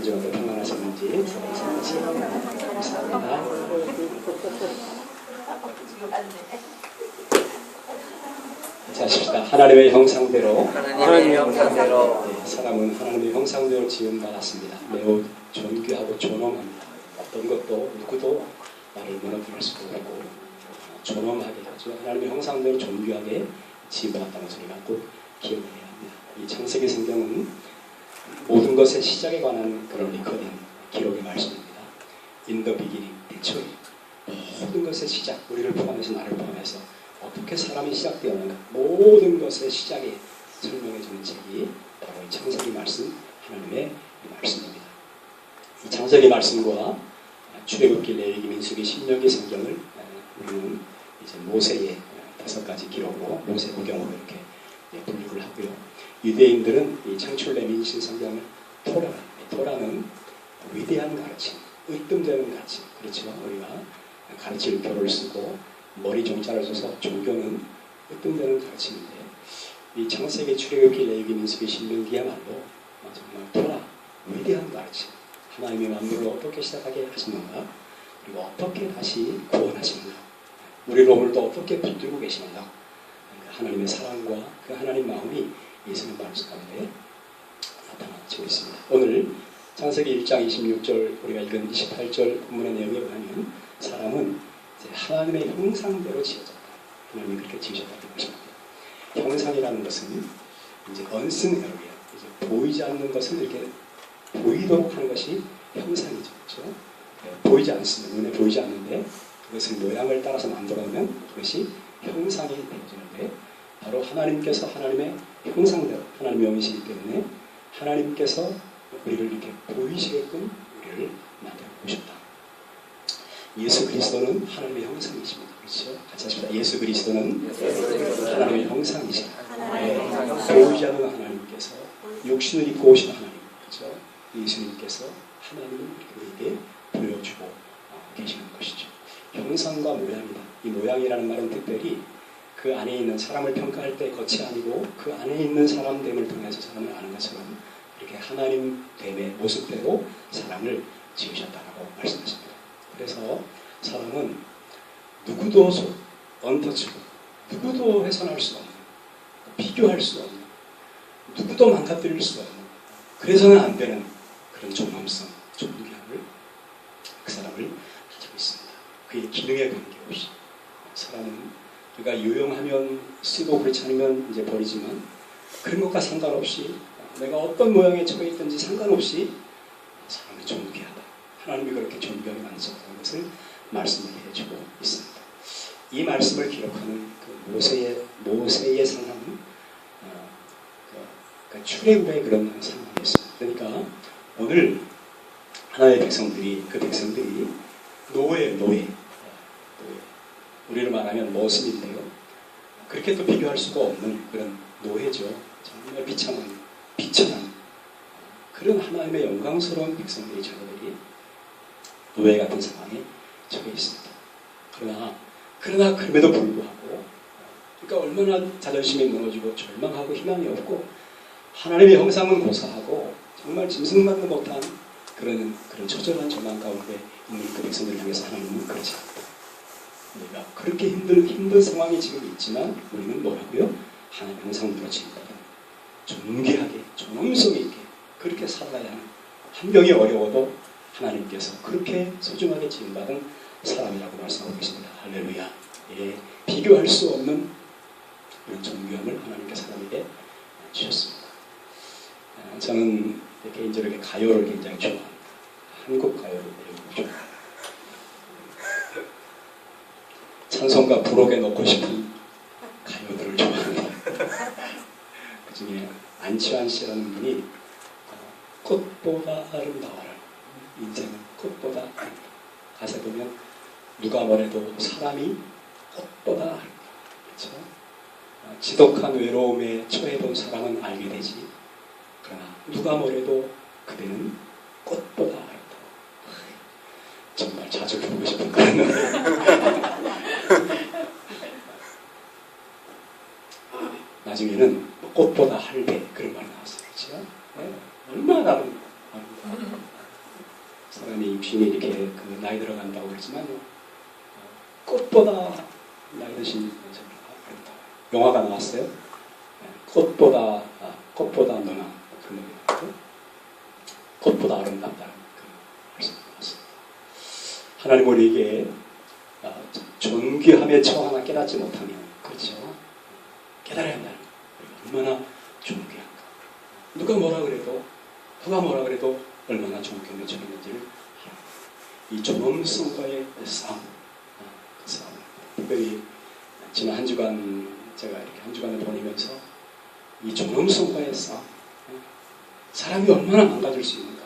주간도 평안하셨는지 감사합니다. 하십시다. 하나님의 형상대로 네, 사람은 하나님의 형상대로 지음받았습니다. 매우 존귀하고 존엄합니다. 어떤 것도 누구도 말을 무너뜨릴 수도 없고 존엄하게 하죠. 하나님의 형상대로 존귀하게 지음받았다는 소리가 꼭 기억을 해야 합니다. 이 창세기 성경은 모든 것의 시작에 관한 그런 리커딩 기록의 말씀입니다. In the beginning, 대초에 모든 것의 시작, 우리를 포함해서 나를 포함해서 어떻게 사람이 시작되었는가 모든 것의 시작에 설명해주는 책이 바로 이 창세기 말씀, 하나님의 말씀입니다. 이 창세기 말씀과 출애굽기, 레위기, 민수기, 신명기 성경을 우리는 이제 모세의 5가지 기록으로 모세오경으로 이렇게 분류를 하고요. 유대인들은 이 창출내 민신 성경을 토라는 위대한 가르침, 으뜸되는 가르침, 그렇죠. 우리가 가르칠 교를 쓰고 머리 종자를 써서 종교는 으뜸되는 가르침인데 이 창세기, 출애굽기, 레위기, 민수기, 신명기야말로 정말 토라 위대한 가르침, 하나님의 만물을 어떻게 시작하게 하시는가, 그리고 어떻게 다시 구원하시는가, 우리를 오늘도 어떻게 붙들고 계시는가, 하나님의 사랑과 그 하나님 마음이 예수님 말씀 가운데 나타나고 있습니다. 오늘 창세기 1장 26절 우리가 읽은 28절 본문의 내용에 보면 사람은 이제 하나님의 형상대로 지어졌다. 하나님이 그렇게 지으셨다는 것입니다. 형상이라는 것은 이제 unseen area, 이제 보이지 않는 것을 이렇게 보이도록 하는 것이 형상이죠. 그렇죠? 보이지 않습니다. 눈에 보이지 않는데 그것을 모양을 따라서 만들어내면 그것이 형상이 되어지는데 바로 하나님께서 하나님의 형상대로 하나님의 영이시기 때문에 하나님께서 우리를 이렇게 보이시게끔 우리를 만들어 보셨다. 예수 그리스도는 하나님의 형상이십니다. 그렇죠? 같이 하십시다. 예수 그리스도는 하나님의 형상이십니다. 보이지 않는 하나님께서 육신을 입고 오신 하나님, 그렇죠? 예수님께서 하나님을 우리에게 보여주고 계시는 것이죠. 형상과 모양이다. 이 모양이라는 말은 특별히 그 안에 있는 사람을 평가할 때 것이 아니고 그 안에 있는 사람됨을 통해서 사람을 아는 것처럼 이렇게 하나님 됨의 모습대로 사람을 지으셨다라고 말씀하십니다. 그래서 사람은 누구도 언터치고 누구도 훼손할 수 없는, 비교할 수 없는, 누구도 망가뜨릴 수 없는, 그래서는 안 되는 그런 존엄성, 존귀함을 그 사람을 가지고 있습니다. 그의 기능에 관계없이 사람은 우리가 유용하면 쓰고 그렇지 않으면 이제 버리지만 그런 것과 상관없이 내가 어떤 모양에 처해 있든지 상관없이 사람이 존귀하다. 하나님이 그렇게 존귀하게 만드셨다는 것을 말씀을 해주고 있습니다. 이 말씀을 기록하는 그 모세의 상황은 출애굽의 그런 상황이었습니다. 그러니까 오늘 하나님의 백성들이 노예 우리를 말하면 모습인데요. 그렇게 또 비교할 수가 없는 그런 노예죠. 정말 비천한 그런 하나님의 영광스러운 백성들의 자녀들이 노예 같은 상황에 처해 있습니다. 그러나 그럼에도 불구하고 그러니까 얼마나 자존심이 무너지고 절망하고 희망이 없고 하나님의 형상은 고사하고 정말 짐승만도 못한 그런 처절한 절망 가운데 있는 그 백성들을 위해서 하나님은 그렇지 않다. 우리가 그렇게 힘든 상황이 지금 있지만 우리는 뭐라고요? 하나님의 형상대로 지음받은 존귀하게 존엄성 있게 그렇게 살아야 하는 환경이 어려워도 하나님께서 그렇게 소중하게 지음받은 사람이라고 말씀하고 계십니다. 할렐루야. 예, 비교할 수 없는 그런 존귀함을 하나님께 사람에게 주셨습니다. 저는 개인적으로 가요를 굉장히 좋아합니다. 한국 가요를 매우 좋아합니다. 찬송가 부록에 넣고 싶은 가요들을 좋아합니다. 그 중에 안치환 씨라는 분이 꽃보다 아름다워라. 인생은 꽃보다 아름다워. 가사 보면 누가 뭐래도 사람이 꽃보다 아름다워. 그렇죠? 지독한 외로움에 처해본 사람은 알게 되지. 그러나 누가 뭐래도 그대는 꽃보다 아름다워. 정말 자주 부르고 싶은 그런 노래. 나중에는 꽃보다 할배 그런 말이 나왔어요. 그렇죠? 네. 얼마나 아름다워. 사람이 입신이 이렇게 그 나이 들어간다고 그러지만 꽃보다 나이 드신 아름다워요. 영화가 나왔어요. 꽃보다 너나 그런 얘기가 꽃보다 아름답다는 그런 말씀을 드렸습니다. 하나님 우리에게 존귀함에 처하나 깨닫지 못하면 그렇죠. 깨달아야 한다는 거예요. 얼마나 존귀한가. 누가 뭐라 그래도 얼마나 존귀함에 처했는지를 알아요. 이 존엄성과의 싸움, 그 싸움. 특별히 지난 한 주간 제가 이렇게 한 주간을 보내면서 이 존엄성과의 싸움, 사람이 얼마나 망가질 수 있는가.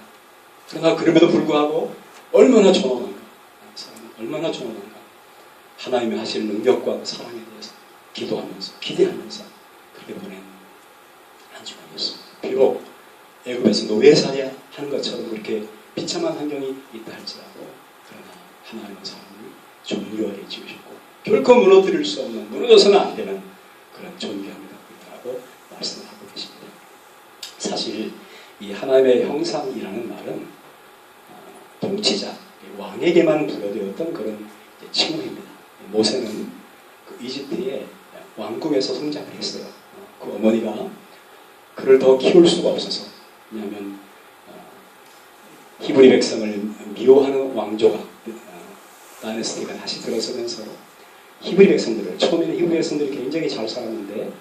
그러나 그럼에도 불구하고 얼마나 존엄한가. 사람은 얼마나 존엄한가. 하나님이 하실 능력과 사랑에 대해서 기도하면서 기대하면서 그렇게 보낸 한 주간이었습니다. 비록 애굽에서 노예살이 하는 것처럼 그렇게 비참한 환경이 있다 할지라도 그러나 하나님은 사람을 존귀하게 지으셨고 결코 무너뜨릴 수 없는, 무너져서는 안 되는 그런 존귀함을 갖고 있다고 말씀을 하고 계십니다. 사실 이 하나님의 형상이라는 말은 통치자, 왕에게만 부여되었던 그런 칭호입니다. 모세는 그 이집트의 왕궁에서 성장을 했어요. 그 어머니가 그를 더 키울 수가 없어서, 왜냐하면 히브리 백성을 미워하는 왕조가 다이너스티가 다시 들어서면서 히브리 백성들을, 처음에는 히브리 백성들이 굉장히 잘 살았는데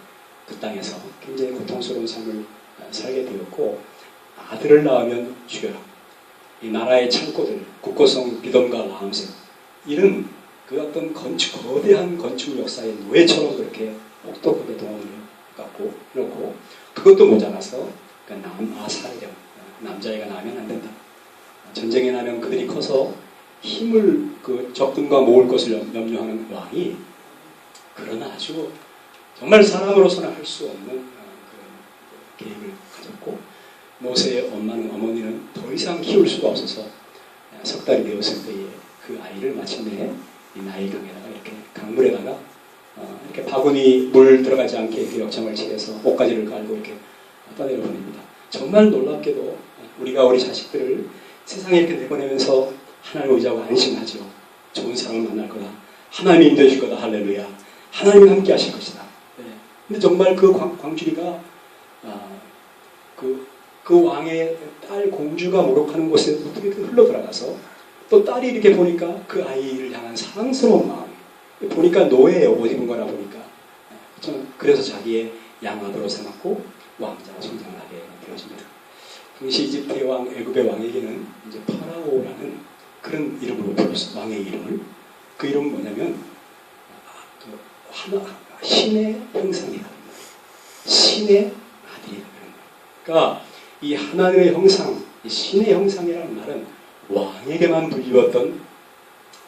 그 땅에서 굉장히 고통스러운 삶을 살게 되었고, 아들을 낳으면 죽여라. 이 나라의 창고들, 국고성 비돔과 라암셋, 이런 그 어떤 거대한 건축 역사의 노예처럼 그렇게 혹독하게 동원을 갖고 이렇고, 그것도 모자라서 남아사령, 남자애가 나면 안 된다. 전쟁에 나면 그들이 커서 힘을 그 적군과 모을 것을 염려하는 왕이, 그러나 아주 정말 사람으로서는 할 수 없는 그런 계획을 가졌고, 모세의 어머니는 더 이상 키울 수가 없어서 석 달이 되었을 때에 그 아이를 마침내 이 나일강에다가 이렇게 강물에다가 이렇게 바구니 물 들어가지 않게 이렇게 역청을 칠해서 옷가지를 깔고 이렇게 떠내려 보냅니다. 정말 놀랍게도 우리가 우리 자식들을 세상에 이렇게 내보내면서 하나님을 의지하고 안심하죠. 좋은 사람을 만날 거다. 하나님이 인도해 줄 거다. 할렐루야. 하나님이 함께 하실 것이다. 네. 근데 정말 그 광주리가 그 왕의 딸 공주가 목욕하는 곳에 어떻게 흘러 들어가서 또 딸이 이렇게 보니까 그 아이를 향한 사랑스러운 마음, 보니까 노예의 옷 입은 거라 보니까 그래서 자기의 양아들로 삼았고 왕자로 성장을 하게 되어집니다. 당시 이집트의 왕, 애굽의 왕에게는 이제 파라오라는 그런 이름으로 불렀어요. 왕의 이름을. 그 이름은 뭐냐면 신의 형상이라는 거예요. 신의 아들이라는 거예요. 그러니까 이 하나님의 형상, 이 신의 형상이라는 말은 왕에게만 불리웠던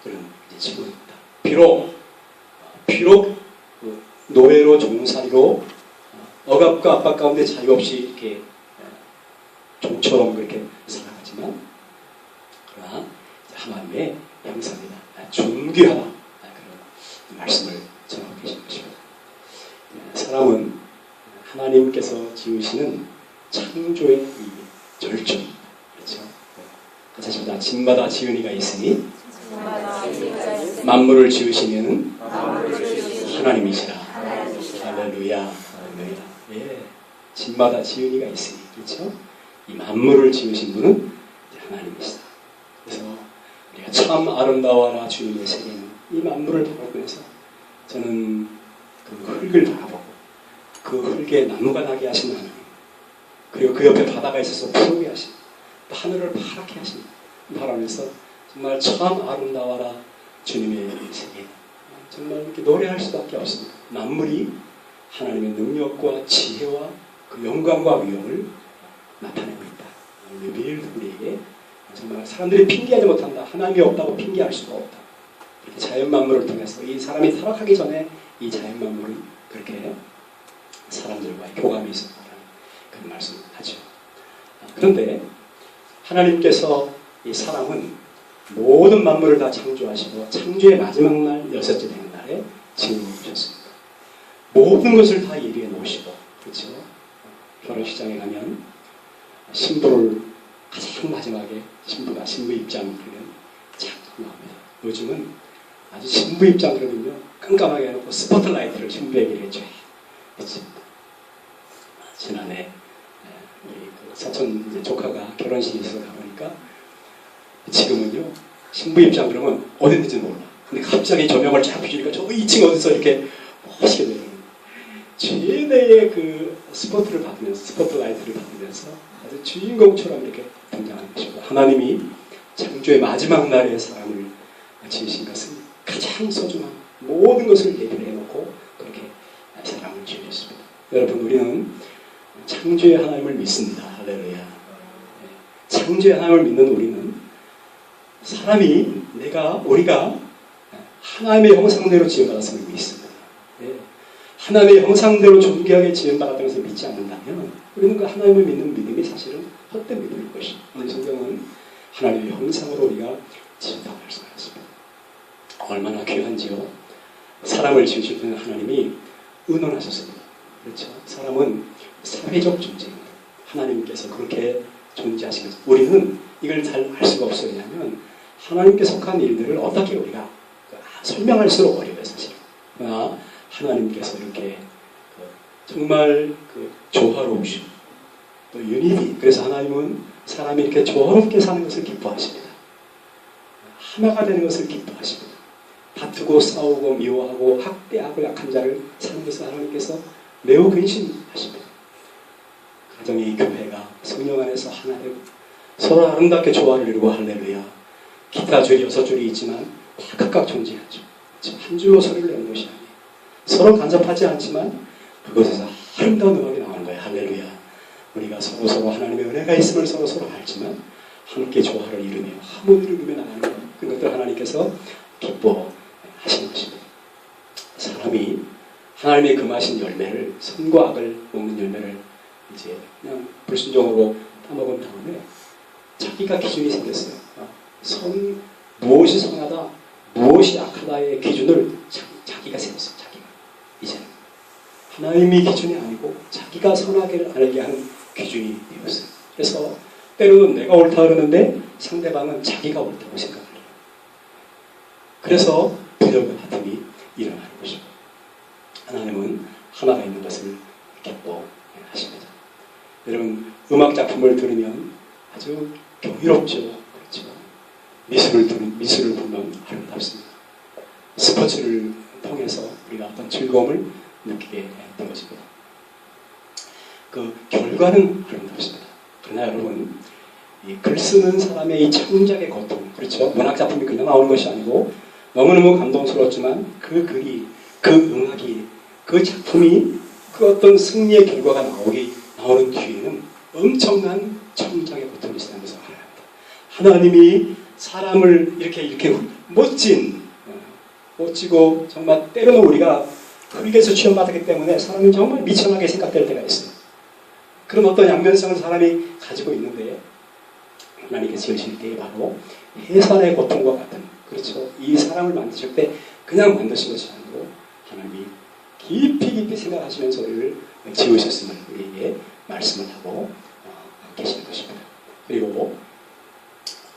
그런 칭호입니다. 비록 노예로 종살이로 억압과 압박 가운데 자유 없이 이렇게 종처럼 그렇게 살아가지만, 그러나 하나님의 형상이다, 존귀하다, 그런 말씀을 전하고 계신 것입니다. 사람은 하나님께서 지으시는 창조의 이 절정입니다. 그렇죠? 같이 하십니다. 집마다 지은이가 있으니 만물을 지으시는 하나님이시라. 할렐루야. 할렐루야. 예, 집마다 지은이가 있으니, 그렇죠? 이 만물을 지으신 분은 하나님이시다. 그래서 우리가 참 아름다워라 주님의 세계는, 이 만물을 바라보면서 저는 그 흙을 바라보고 그 흙에 나무가 나게 하시는 하나님, 그리고 그 옆에 바다가 있어서 푸르게 하시는, 또 하늘을 파랗게 하시는 바라면서 정말 참 아름다워라 주님의 세계, 정말 이렇게 노래할 수밖에 없습니다. 만물이 하나님의 능력과 지혜와 그 영광과 위엄을 나타내고 있다. 매일 우리에게 정말 사람들이 핑계하지 못한다. 하나님이 없다고 핑계할 수가 없다. 이렇게 자연 만물을 통해서 이 사람이 타락하기 전에 이 자연 만물은 그렇게 사람들과의 교감이 있었다는 그런 말씀을 하죠. 그런데 하나님께서 이 사람은 모든 만물을 다 창조하시고 창조의 마지막 날, 여섯째 되는 날에 징을 주셨습니다. 모든 것을 다 예비해 놓으시고, 그렇죠? 결혼식장에 가면 신부를 가장 마지막에 신부가 신부 입장 그러면 착 나옵니다. 요즘은 아주 신부 입장 그러면요 깜깜하게 해놓고 스포트라이트를 신부에게 해줘요. 그렇습니다. 지난해 우리 그 사촌 이제 조카가 결혼식에 있어서 가보니까 지금은요 신부 입장 그러면 어딘지 몰라. 근데 갑자기 조명을 쫙 비추니까 저 2층 어디서 이렇게 멋있게 내려오는 최대의 그 스포트라이트를 받으면서 아주 주인공처럼 이렇게 등장하는 것이고 하나님이 창조의 마지막 날에 사람을 지으신 것은 가장 소중한 모든 것을 얘기를 해놓고 그렇게 사람을 지으셨습니다. 여러분 우리는 창조의 하나님을 믿습니다. 할렐루야. 창조의 하나님을 믿는 우리는 우리가 하나님의 형상대로 지음받았음을 믿습니다. 하나님의 형상대로 존귀하게 지음받았다는 것을 믿지 않는다면 우리는 그 하나님을 믿는 믿음이 사실은 헛된 믿음일 것입니다. 오늘 성경은 하나님의 형상으로 우리가 지었다고 말씀하셨습니다. 얼마나 귀한지요. 사람을 지으실 때는 하나님이 의논하셨습니다. 그렇죠? 사람은 사회적 존재입니다. 하나님께서 그렇게 존재하신 거죠. 우리는 이걸 잘 알 수가 없어요. 왜냐하면 하나님께 속한 일들을 어떻게 우리가 설명할수록 어려워요. 사실. 그러나 하나님께서 이렇게 정말 조화로우시고 또 유니티. 그래서 하나님은 사람이 이렇게 조화롭게 사는 것을 기뻐하십니다. 하나가 되는 것을 기뻐하십니다. 다투고 싸우고 미워하고 학대하고 약한 자를 사는 것을 하나님께서 매우 근심하십니다. 가정이 교회가 성령 안에서 하나 되고 서로 아름답게 조화를 이루고 할렐루야. 기타 줄이 6줄이 있지만 다 각각 존재하죠. 한 줄로 소리를 내는 것이 아니에요. 서로 간섭하지 않지만 그것에서 아름다운 음악이 나오는 거예요. 할렐루야. 우리가 서로 하나님의 은혜가 있음을 서로 알지만 함께 조화를 이루며 하모니를 이루며 나가는 것. 그것들 하나님께서 기뻐하시는 것입니다. 사람이 하나님의 금하신 열매를 선과 악을 먹는 열매를 이제 그냥 불순종으로 따먹은 다음에 자기가 기준이 생겼어요. 무엇이 선하다, 무엇이 악하다의 기준을 자기가 세웠어요. 자기가. 이제는 하나님이 기준이 아니고 자기가 선하게 알게 하는 기준이 되었어요. 그래서 때로는 내가 옳다 그러는데 상대방은 자기가 옳다고 생각해요. 그래서 부정과 다툼이 일어나는 것입니다. 하나님은 하나가 있는 것을 기뻐하십니다. 여러분 음악 작품을 들으면 아주 경이롭죠. 그렇죠. 미술을 보면 아름답습니다. 스포츠를 통해서 우리가 어떤 즐거움을 느끼게 했던 것입니다. 그 결과는 아름답습니다. 그러나 여러분 이 글 쓰는 사람의 이 창작의 고통, 그렇죠. 문학 작품이 그냥 나오는 것이 아니고 너무너무 감동스럽지만 그 글이, 그 음악이, 그 작품이 그 어떤 승리의 결과가 나오는 뒤에는 엄청난 창작의 고통이 있다는 것을 알아야 합니다. 하나님이 사람을 이렇게 멋지고 정말 때로는 우리가 흙에서 취업받았기 때문에 사람이 정말 미천하게 생각될 때가 있어요. 그런 어떤 양면성을 사람이 가지고 있는데 하나님께서 지으실 때 바로 해산의 고통과 같은, 그렇죠. 이 사람을 만드실 때 그냥 만드신 것이 아니고 하나님이 깊이 생각하시면서 우리를 지으셨음을 우리에게 말씀을 하고 계시는 것입니다. 그리고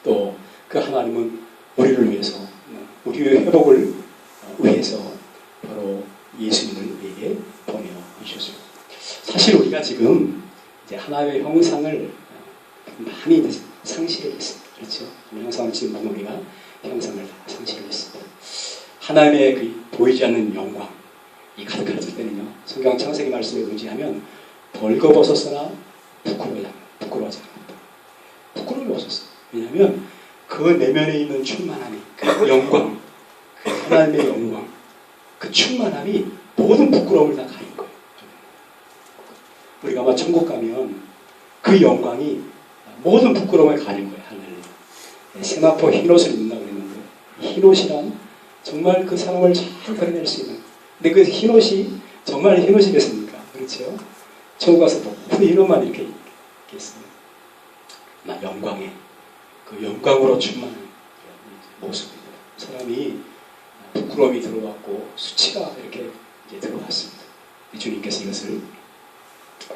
또 그 하나님은 우리를 위해서, 우리의 회복을 위해서 바로 예수님을 우리에게 보내주셨습니다. 사실 우리가 지금 이제 하나님의 형상을 많이 이제 상실을 했습니다. 그렇죠? 형상을 지금 보면 우리가 형상을 다 상실을 했습니다. 하나님의 그 보이지 않는 영광, 이 가득할 때는요, 성경 창세기 말씀에 의지하면 벌거벗었으나 부끄러워하지 않았다. 부끄러워졌어요. 왜냐하면 그 내면에 있는 충만함이, 그 영광, 그 하나님의 영광, 그 충만함이 모든 부끄러움을 다 가린 거예요. 우리가 아마 천국 가면 그 영광이 모든 부끄러움을 가린 거예요. 할렐루야. 세마포 흰옷을 입는다고 그랬는데 흰옷이란 정말 그 사람을 잘 드러낼 수 있는, 근데 그 흰옷이 정말 흰옷이겠습니까? 그렇죠? 천국 가서 너무 흰옷만 이렇게 있겠습니다. 영광에, 그 영광으로 충만한 모습입니다. 사람이 부끄러움이 들어왔고 수치가 이렇게 이제 들어왔습니다. 주님께서 이것을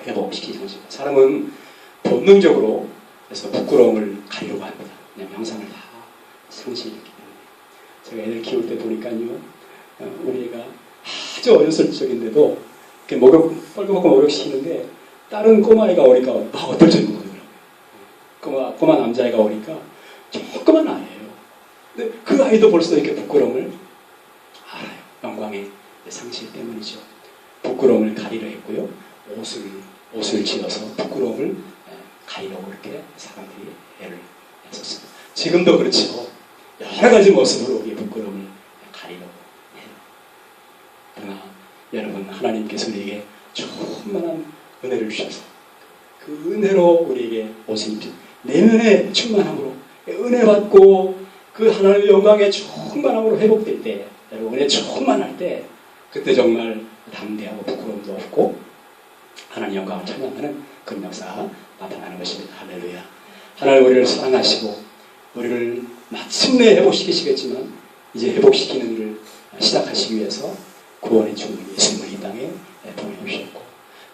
회복시키신 것입니다. 사람은 본능적으로 그래서 부끄러움을 가리려고 합니다. 그냥 영상을 다 상실했기 때문에. 제가 애들 키울 때 보니까요, 우리 애가 아주 어렸을 적인데도 이렇게 목욕, 빨개먹고 목욕시키는데 다른 꼬마애가 오니까 막 어떨 줄 모르더라고요. 꼬마 남자애가 오니까 조그만 아이예요. 근데 그 아이도 벌써 이렇게 부끄러움을 알아요. 영광의 상실 때문이죠. 부끄러움을 가리려 했고요. 옷을 지어서 부끄러움을 가리려고 그렇게 사람들이 애를 썼습니다. 지금도 그렇죠. 여러 가지 모습으로 우리의 부끄러움을 가리려고 해요. 그러나 여러분, 하나님께서 우리에게 충만한 은혜를 주셔서 그 은혜로 우리에게 옷을 입힌 내면의 충만함으로 은혜 받고 그 하나님의 영광의 충만함으로 회복될 때, 여러분 은혜 충만할 때 그때 정말 담대하고 부끄러움도 없고 하나님 영광을 찬양하는 그런 역사가 나타나는 것입니다. 할렐루야. 하나님 우리를 사랑하시고 우리를 마침내 회복시키시겠지만 이제 회복시키는 일을 시작하시기 위해서 구원의 주님 예수님을 이 땅에 보내주셨고,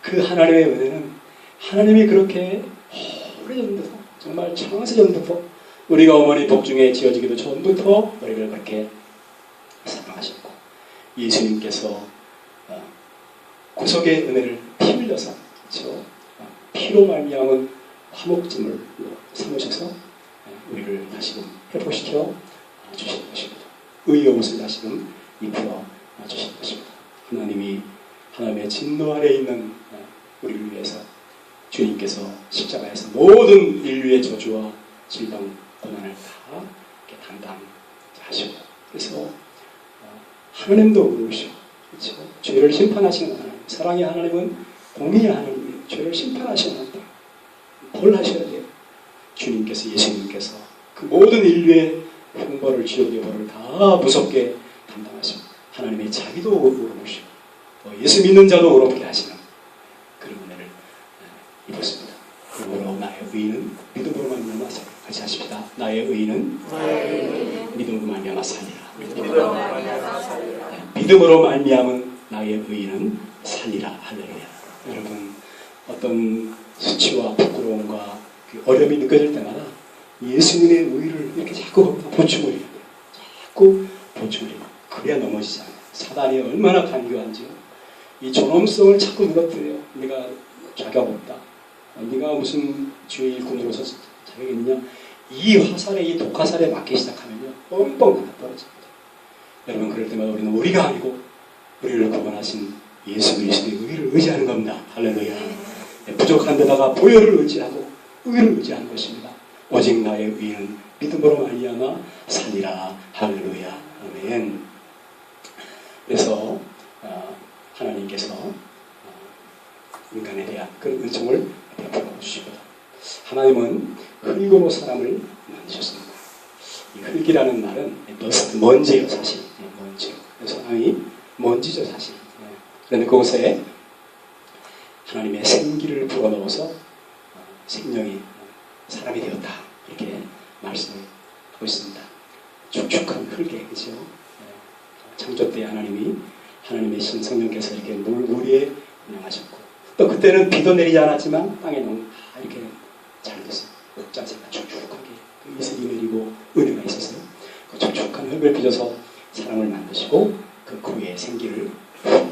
그 하나님의 은혜는 하나님이 그렇게 오래전부터, 정말 창세전부터 우리가 어머니 복중에 지어지기도 전부터 우리를 그렇게 사랑하셨고, 예수님께서 구속의 은혜를 피 흘려서, 그렇죠? 피로 말미암은 화목짐을 삼으셔서 우리를 다시금 회복시켜 주신 것입니다. 의의 옷을 다시금 입혀 주신 것입니다. 하나님이 하나님의 진노 아래 있는 우리를 위해서 주님께서 십자가에서 모든 인류의 저주와 질병, 고난을 다 이렇게 담당하시고, 그래서 하나님도 의로우시고, 그렇죠? 죄를 심판하시는 하나님, 사랑의 하나님은 공의의 하나님이에요. 죄를 심판하시는 하나님, 벌하셔야 돼요. 주님께서, 예수님께서 그 모든 인류의 형벌을, 지옥의 벌을 다 무섭게 담당하시고, 하나님의 자기도 의로우시고 예수 믿는 자도 의롭게 하시는 그런 은혜를 입었습니다. 그러므로 나의 의인은 믿음으로 말미암아 살리라. 같이 하십시다. 나의 의인은 믿음으로 말미암아 살리라. 믿음으로 말미암은 나의 의인은 살리라. 할렐루야. 여러분, 어떤 수치와 부끄러움과 그 어려움이 느껴질 때마다 예수님의 의를 이렇게 자꾸 보충을 해야 돼요. 자꾸 보충을 해요. 그래야 넘어지지 않아요. 사단이 얼마나 간교한지요. 이 존엄성을 자꾸 누가뜨려요. 네가 자격 없다. 네가 무슨 주의 일꾼으로서 자격이 있느냐. 이 화살에, 이 독화살에 맞기 시작하면요, 뻥뻥 떨어집니다. 여러분, 그럴 때마다 우리는 우리가 아니고 우리를 구원하신 예수 그리스도의 의를 의지하는 겁니다. 할렐루야. 부족한 데다가 보혈을 의지하고 의를 의지하는 것입니다. 오직 나의 의는 믿음으로 말미암아 살리라. 할렐루야. 아멘. 그래서 하나님께서 인간에 대한 그런 은총을 베풀어 주시거든. 하나님은 흙으로 사람을 만드셨습니다. 이 흙이라는 말은 먼지예요, 사실. 먼지요. 그래서 사람이 먼지죠, 사실. 그런데 그곳에 하나님의 생기를 불어넣어서 생명이 사람이 되었다. 이렇게 말씀을 하고 있습니다. 축축한 흙에, 그죠? 창조 때 하나님의 신 성령께서 이렇게 물 위에 운영하셨고, 또 그때는 비도 내리지 않았지만 땅에 너무 이렇게 잘 됐어요. 옥자세가 축축하게 그 이슬이 내리고 은혜가 있었어요. 그 축축한 흙을 빚어서 사람을 만드시고 그 후에 생기를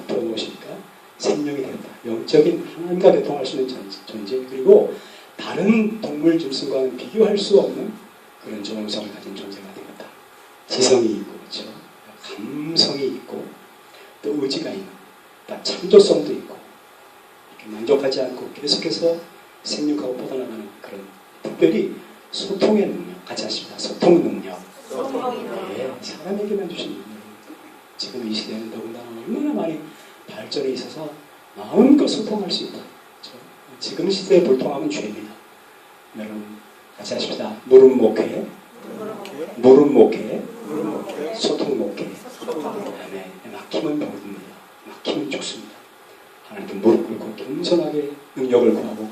불어넣으시니까 생명이 되었다. 영적인 하나님과 교통할 수 있는 존재, 그리고 다른 동물 짐승과는 비교할 수 없는 그런 정성을 가진 존재가 되었다. 지성이 있고, 그렇죠? 감성이 있고, 또 의지가 있는, 또 창조성도 있고, 이렇게 만족하지 않고 계속해서 생육하고 뻗어나가는 그런, 특별히 소통의 능력, 같이 하십니다. 소통 능력. 네, 사람에게만 주신 능력. 지금 이 시대는 더군다나 얼마나 많이 발전이 있어서 마음껏 소통할 수 있다. 그렇죠? 지금 시대에 불통하면 죄입니다. 여러분, 같이 하십시다. 무릎 목회, 소통 목회. 네, 막히면 병듭니다. 막히면 죽습니다. 하나님께 무릎 꿇고 겸손하게 능력을 구하고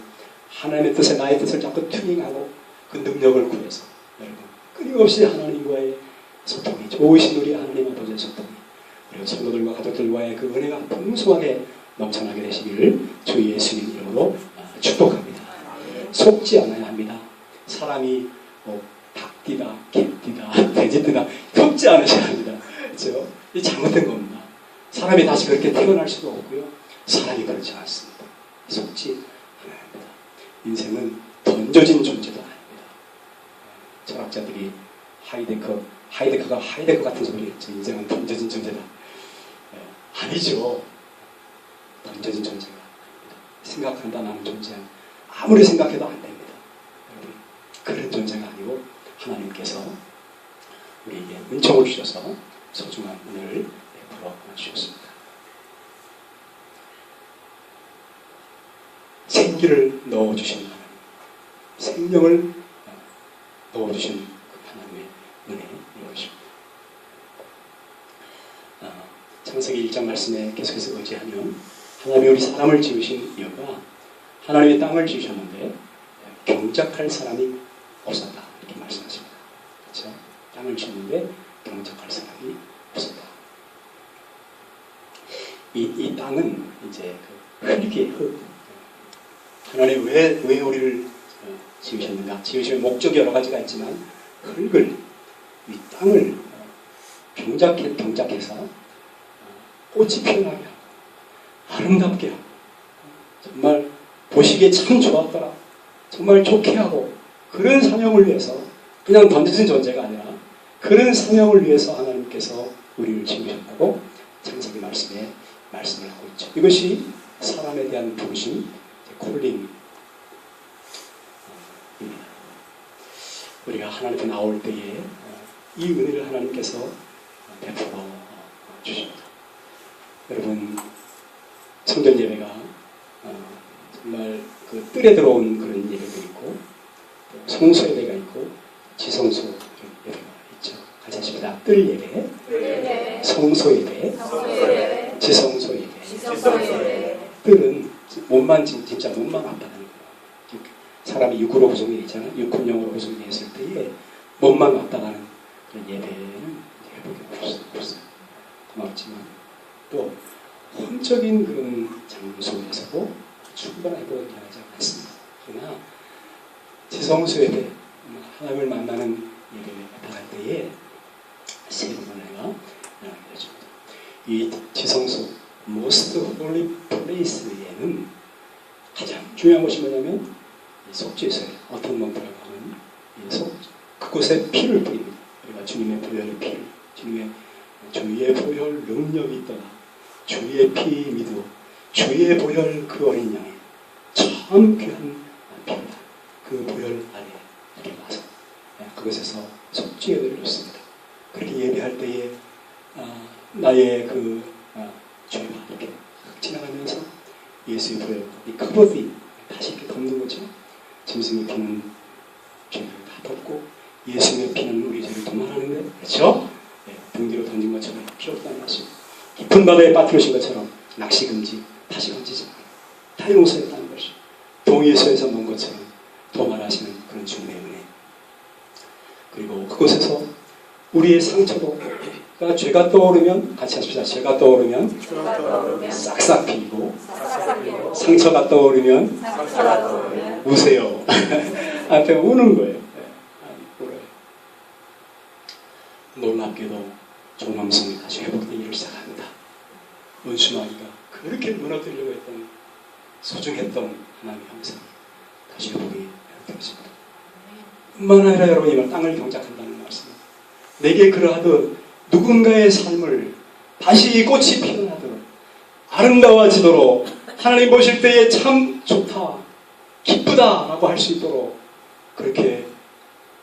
하나님의 뜻에 나의 뜻을 자꾸 튜닝하고 그 능력을 구해서 여러분 끊임없이 하나님과의 소통이, 좋으신 우리 하나님 아버지의 소통이, 그리고 성도들과 가족들과의 그 은혜가 풍성하게 넘쳐나게 되시기를 주 예수님 이름으로 축복합니다. 속지 않아야 합니다. 사람이 뭐 닭띠다, 개띠다, 돼지띠다 속지 않으셔야 합니다. 그렇죠? 이 잘못된 겁니다. 사람이 다시 그렇게 태어날 수도 없고요. 사람이 그렇지 않습니다. 속지 않아야 합니다. 인생은 던져진 존재도 아닙니다. 철학자들이 하이데커가 하이데커 같은 소리 했죠. 인생은 던져진 존재다. 아니죠. 던져진 존재가 아닙니다. 생각한다는 존재는 아무리 생각해도 안 됩니다. 여러분, 그런 존재가 아니고 하나님께서 우리에게 은총을 주셔서 소중한 은혜를 베풀어 주셨습니다. 생기를 넣어주신 하나님, 생명을 넣어주신 하나님의 은혜 이것입니다. 창세기 1장 말씀에 계속해서 의지하면 하나님이 우리 사람을 지으신 이유가 하나님이 땅을 지으셨는데 경작할 사람이 없었다 이렇게 말씀하십니다. 그렇죠? 땅을 지었는데 경작할 사람이 없었다. 이 땅은 이제 그 흙이에요. 흙. 하나님 왜 우리를 지으셨는가? 지으실 목적이 여러 가지가 있지만 흙을, 이 땅을 경작해서 꽃이 피어나게 하고 아름답게 하고 정말 보시기에 참 좋았더라, 정말 좋게 하고 그런 사명을 위해서 그냥 던져진 존재가 아니라 그런 사명을 위해서 하나님께서 우리를 지으셨다고 창세기 말씀에 말씀을 하고 있죠. 이것이 사람에 대한 부르심, 콜링입니다. 우리가 하나님 앞에 나올 때에 이 은혜를 하나님께서 베풀어 주십니다. 여러분, 성전 예배가 정말 그 뜰에 들어온 그런 예배도 있고 성소 예배가 있고 지성소 예배가 있죠. 같이 하십니다. 뜰 예배, 성소 예배, 지성소 예배. 뜰은 몸만 진짜 몸만 왔다는 거예요. 사람이 육으로 구성되어 있잖아요. 육훈령으로 구성되어 있을 때에 몸만 왔다 가는 그런 예배는 해보기 없어요. 고맙지만 또 혼적인 그런 장소에서도 충분하게 보여하지 않습니다. 그러나 지성소 예배, 하나님을 만나는 예배에 나갈 때에 세 부분을 내가 알려줍니다. 이 지성소, most holy place에는 가장 중요한 것이 뭐냐면 속죄소에 어톤먼트라고 하는 그곳에 피를 뿌립니다. 우리가 주님의 보혈의 피를, 주의 보혈 능력이 있더라, 주의 피 믿어, 주의 보혈 그 어린 양의 참 귀한 피입니다. 그 보혈 아래 이렇게 와서 그것에서 속죄를 줬습니다. 그렇게 예배할 때에 나의 그 죄가 이렇게 지나가면서 예수의 보혈, 이 크로디 다시 이렇게 덮는 거죠. 짐승의 피는 죄를 다 덮고 예수의 피는 우리 죄를 도말하는데, 그렇죠? 등 뒤로 던진 것처럼 필요 없다는 말씀. 깊은 바다에 빠뜨리신 것처럼 낚시 금지, 다시 건지지 말고 다 용서했다는 것이 동의에서에서 먼 것처럼 도말하시는 그런 주님의 은혜. 그리고 그곳에서 우리의 상처도, 그러니까 죄가 떠오르면 같이 하십시다. 죄가 떠오르면 싹싹 비고, 상처가 떠오르면 우세요. 앞에 우는 거예요. 울어요. 놀랍게도 존엄성이 다시 회복되기를 시작합니다. 원수마귀가 그렇게 무너뜨리려고 했던 소중했던 하나님의 형상이 다시 회복이 되어집니다. 뿐만 아니라 여러분이 땅을 경작한다는 말씀, 내게 그러하듯 누군가의 삶을 다시 꽃이 피어나도록 아름다워지도록 하나님 보실 때에 참 좋다, 기쁘다라고 할 수 있도록 그렇게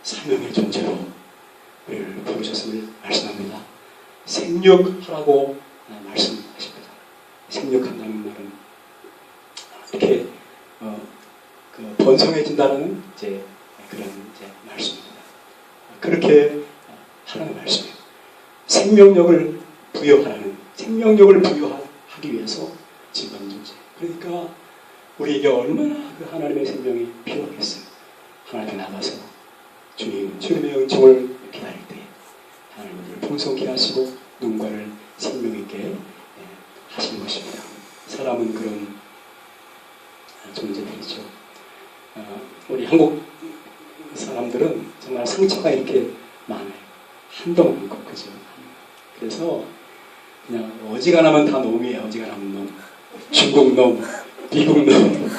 사명의 존재로 우리를 부르셨음을 말씀합니다. 생육하라고 말씀하십니다. 생육한다는 말은 이렇게 그 번성해진다는 이제 그런 이제 말씀입니다. 그렇게 하라는 말씀이에요. 생명력을 부여하라는, 생명력을 부여하기 위해서 지금 존재. 그러니까 우리에게 얼마나 그 하나님의 생명이 필요하겠어요. 하나님께 나가서 주님의 은총을 기다릴 때 하나님을 풍성케 하시고 누군가를 생명 있게 하시는 것입니다. 사람은 그런 존재들이죠. 우리 한국 정말 상처가 이렇게 많아요. 한도 많고, 그죠? 그래서 그냥 어지간하면 다 놈이에요. 어지간하면 놈. 중국 놈, 미국 놈,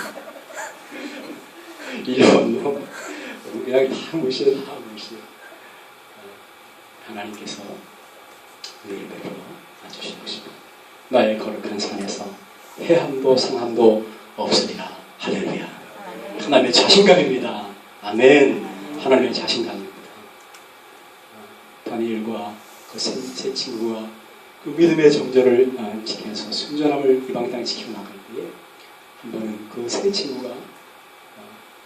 일본 놈. 그냥 다 무시해, 다 무시해. 하나님께서 우리를 베풀어 놔주시고 싶어. 나의 거룩한 산에서 해함도 상함도 없으리라. 할렐루야. 하나님의 자신감입니다. 아멘. 하나님의 자신감입니다. 다니엘과 그 세 친구가 그 믿음의 정절을 지켜서 순전함을 이방 땅에 지키고 나갈 때에 한 번은 그 세 친구가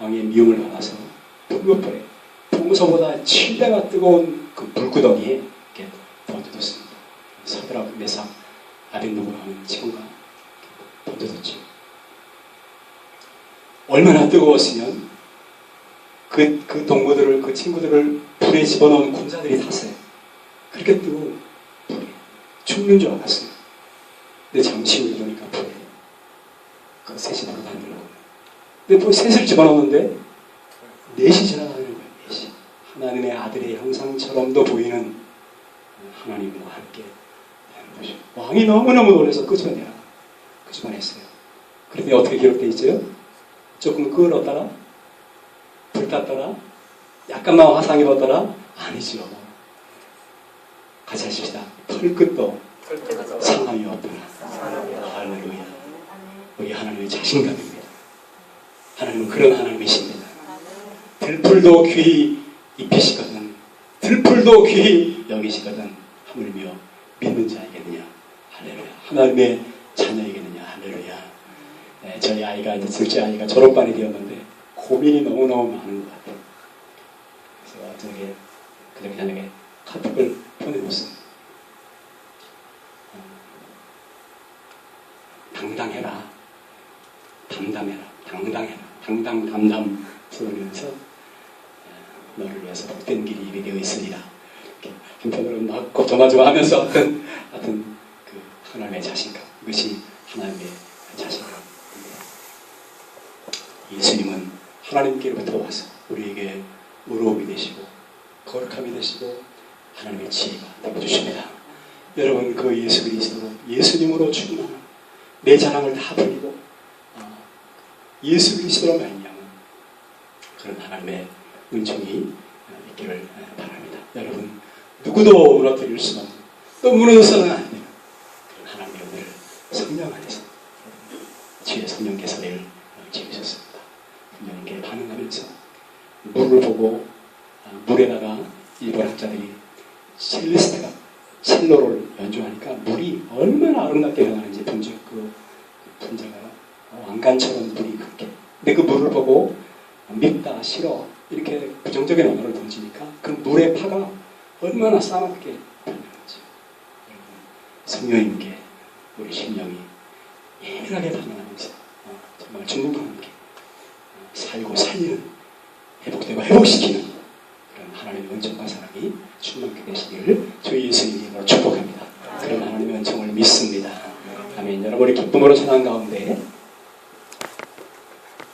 왕의 미움을 받아서 풍요불에 동서보다 7배가 뜨거운 그 불구덩이에 이렇게 던져뒀습니다. 사드락, 메삭, 아벤노고 하는 친구가 던져뒀죠. 얼마나 뜨거웠으면 그 동무들을, 그 친구들을 불에 집어넣은 군사들이 탔어요. 그렇게 뜨거운 불에 죽는 줄 알았어요. 근데 잠시 후에 보니까 불에 그 셋이 돌아다니려고. 근데 또 셋을 집어넣었는데 넷이 지나다니는 거예요. 넷이. 하나님의 아들의 형상처럼도 보이는 하나님과 함께 되는 거죠. 왕이 너무너무 놀라서 끄집어냈어요. 그런데 어떻게 기록되어 있어요? 조금 끓었다가 불탔다가 약간만 화상 입었다가 아니죠. 같이 하십시다. 털끝도 상함이 없더라. 할렐루야. 우리 하나님의 자신감입니다. 하나님은 그런 하나님이십니다. 들풀도 귀히 입히시거든, 들풀도 귀히 여기시거든, 하물며 믿는 자에게느냐. 할렐루야. 하나님의 자녀에게느냐. 할렐루야. 네, 저희 아이가 이제 둘째 아이가 졸업반이 되었는데 고민이 너무너무 많은 것 같아요. 그래서 저녁에 그저께 저녁에 카톡을 보내줬어요. 당당해라, 담담해라, 당당해라, 당당 담담 부르면서 너를 위해서 복된 길이 예비되어 있으리라. 한편으로 막 고조마조하면서 하여튼 그 하나님의 자신감, 이것이 하나님의 자신감입니다. 예수님은 하나님께로부터 와서 우리에게 의로움이 되시고 거룩함이 되시고 하나님의 지혜가 되어주십니다. 여러분, 그 예수 그리스도로, 예수님으로 충만한 내 자랑을 다 버리고 예수 그리스도로 말미암은 그런 하나님의 은총이 있기를 바랍니다. 여러분, 누구도 무너뜨릴 수 없는, 또 무너져서는 안 되는 그런 하나님의 은혜를 성령 안에서 주의 성령께서 내일 지으셨습니다. 성령님께 반응하면서 물을 보고 물에다가 일본 학자들이 첼로를 연주하니까 물이 얼마나 아름답게 변하는지 그 분자가 왕관처럼 물이 그렇게. 근데 그 물을 보고 밉다, 싫어 이렇게 부정적인 언어를 던지니까 그 물의 파가 얼마나 싸납게 변하는지. 여러분, 성령님께 우리 심령이 예민하게 반응하면서 정말 주님과 함께 살고 살리는, 회복되고 회복시키는 그런 하나님의 은총과 사랑이 충만케 되시기를 주 예수님 이름으로 축복합니다. 그런 하나님의 은총을 믿습니다. 아멘. 여러분이 기쁨으로 찬양 가운데